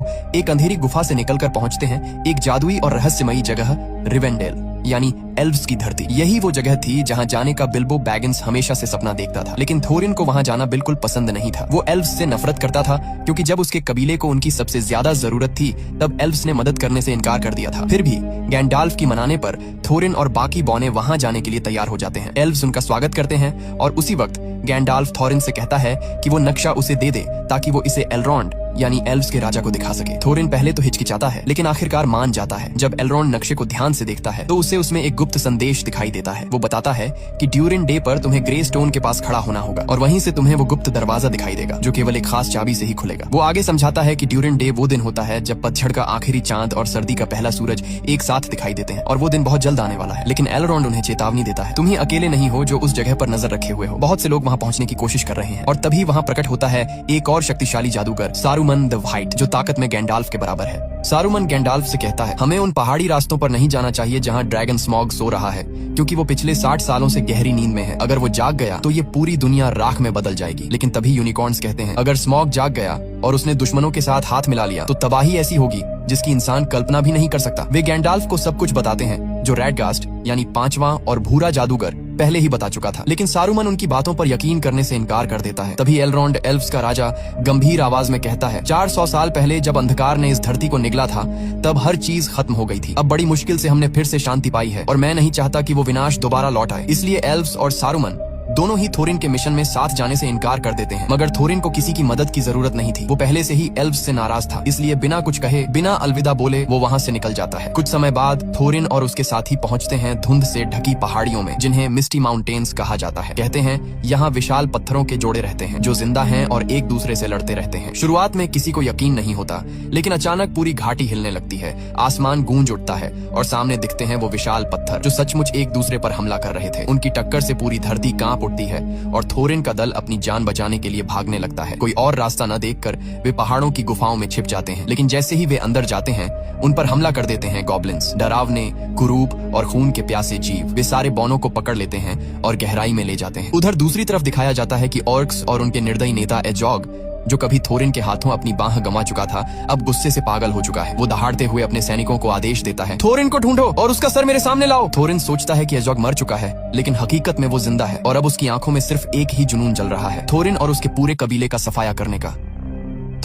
एक अंधेरी गुफा से निकलकर पहुंचते हैं एक जादुई और रहस्यमयी जगह रिवेंडेल यानी एल्व्स की धरती। यही वो जगह थी जहां जाने का बिल्बो बैगिंस हमेशा से सपना देखता था, लेकिन थोरिन को वहां जाना बिल्कुल पसंद नहीं था। वो एल्व्स से नफरत करता था क्योंकि जब उसके कबीले को उनकी सबसे ज्यादा जरूरत थी तब एल्व्स ने मदद करने से इनकार कर दिया था। फिर भी गैंडाल्फ की मनाने पर थोरिन और बाकी बौने वहां जाने के लिए तैयार हो जाते हैं। एल्व्स उनका स्वागत करते हैं और उसी वक्त गैंडाल्फ थोरिन से कहता है कि वो नक्शा उसे दे दे ताकि वो इसे एलरोंड यानी एल्व्स के राजा को दिखा सके। थोरिन पहले तो हिचकिचाता है लेकिन आखिरकार मान जाता है। जब एलरोंड नक्शे को ध्यान से देखता है तो उसे उसमें एक गुप्त संदेश दिखाई देता है। वो बताता है कि ड्यूरिन डे पर तुम्हें ग्रे स्टोन के पास खड़ा होना होगा और वहीं से तुम्हें वो गुप्त दरवाजा दिखाई देगा जो केवल एक खास चाबी से ही खुलेगा। वो आगे समझाता है कि ड्यूरिन डे वो दिन होता है जब पतझड़ का आखिरी चांद और सर्दी का पहला सूरज एक साथ दिखाई देते हैं और वो दिन बहुत जल्द आने वाला है। लेकिन एलरोंड उन्हें चेतावनी देता है, तुम ही अकेले नहीं हो जो उस जगह पर नजर रखे हुए हो, बहुत से लोग वहाँ पहुँचने की कोशिश कर रहे हैं। और तभी वहाँ प्रकट होता है एक और शक्तिशाली जादूगर सारुमन द व्हाइट जो ताकत में गैंडाल्फ के बराबर है। सारुमन गैंडाल्फ से कहता है हमें उन पहाड़ी रास्तों पर नहीं जाना चाहिए जहाँ ड्रैगन स्मॉग सो रहा है क्योंकि वो पिछले 60 सालों से गहरी नींद में है। अगर वो जाग गया तो ये पूरी दुनिया राख में बदल जाएगी। लेकिन तभी यूनिकॉर्न्स कहते हैं अगर स्मॉग जाग गया और उसने दुश्मनों के साथ हाथ मिला लिया तो तबाही ऐसी होगी जिसकी इंसान कल्पना भी नहीं कर सकता। वे गैंडाल्फ को सब कुछ बताते हैं जो रेडगास्ट यानी 5वां और भूरा जादूगर पहले ही बता चुका था। लेकिन सारुमन उनकी बातों पर यकीन करने से इनकार कर देता है। तभी एलरोंड एल्व्स का राजा गंभीर आवाज में कहता है 400 साल पहले जब अंधकार ने इस धरती को निगला था तब हर चीज खत्म हो गई थी। अब बड़ी मुश्किल से हमने फिर से शांति पाई है और मैं नहीं चाहता कि वो विनाश दोबारा लौट आए। इसलिए एल्व्स और सारुमन दोनों ही थोरिन के मिशन में साथ जाने से इनकार कर देते हैं। मगर थोरिन को किसी की मदद की जरूरत नहीं थी। वो पहले से ही एल्व्स से नाराज था, इसलिए बिना कुछ कहे बिना अलविदा बोले वो वहाँ से निकल जाता है। कुछ समय बाद थोरिन और उसके साथी पहुँचते हैं धुंध से ढकी पहाड़ियों में जिन्हें मिस्टी माउंटेन्स कहा जाता है। कहते हैं यहाँ विशाल पत्थरों के जोड़े रहते हैं जो जिंदा हैं और एक दूसरे से लड़ते रहते हैं। शुरुआत में किसी को यकीन नहीं होता लेकिन अचानक पूरी घाटी हिलने लगती है, आसमान गूंज उठता है और सामने दिखते हैं वो विशाल पत्थर जो सचमुच एक दूसरे पर हमला कर रहे थे। उनकी टक्कर से पूरी धरती कांप उठती है और थोरिन का दल अपनी जान बचाने के लिए भागने लगता है। कोई और रास्ता न देखकर वे पहाड़ों की गुफाओं में छिप जाते हैं। लेकिन जैसे ही वे अंदर जाते हैं उन पर हमला कर देते हैं गॉब्लिन्स, डरावने, कुरूप और खून के प्यासे जीव। वे सारे बौनों को पकड़ लेते हैं और गहराई में ले जाते हैं। उधर दूसरी तरफ दिखाया जाता है कि ऑर्क्स और उनके निर्दयी नेता एजॉग जो कभी थोरिन के हाथों अपनी बाह गंवा चुका था अब गुस्से से पागल हो चुका है। वो दहाड़ते हुए अपने सैनिकों को आदेश देता है थोरिन को ढूंढो और उसका सर मेरे सामने लाओ। थोरिन सोचता है कि एजॉग मर चुका है लेकिन हकीकत में वो जिंदा है और अब उसकी आंखों में सिर्फ एक ही जुनून जल रहा है, थोरिन और उसके पूरे कबीले का सफाया करने का।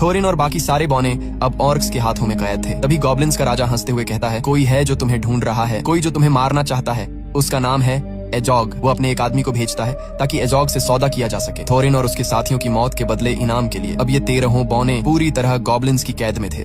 थोरिन और बाकी सारे बौने अब ऑर्क्स के हाथों में कैद थे। तभी गॉब्लिन्स का राजा हंसते हुए कहता है कोई है जो तुम्हें ढूंढ रहा है, कोई जो तुम्हें मारना चाहता है, उसका नाम है एजॉग। वो अपने एक आदमी को भेजता है ताकि एजॉग से सौदा किया जा सके थोरिन और उसके साथियों की मौत के बदले इनाम के लिए। अब ये 13 बौने पूरी तरह गॉब्लिन्स की कैद में थे।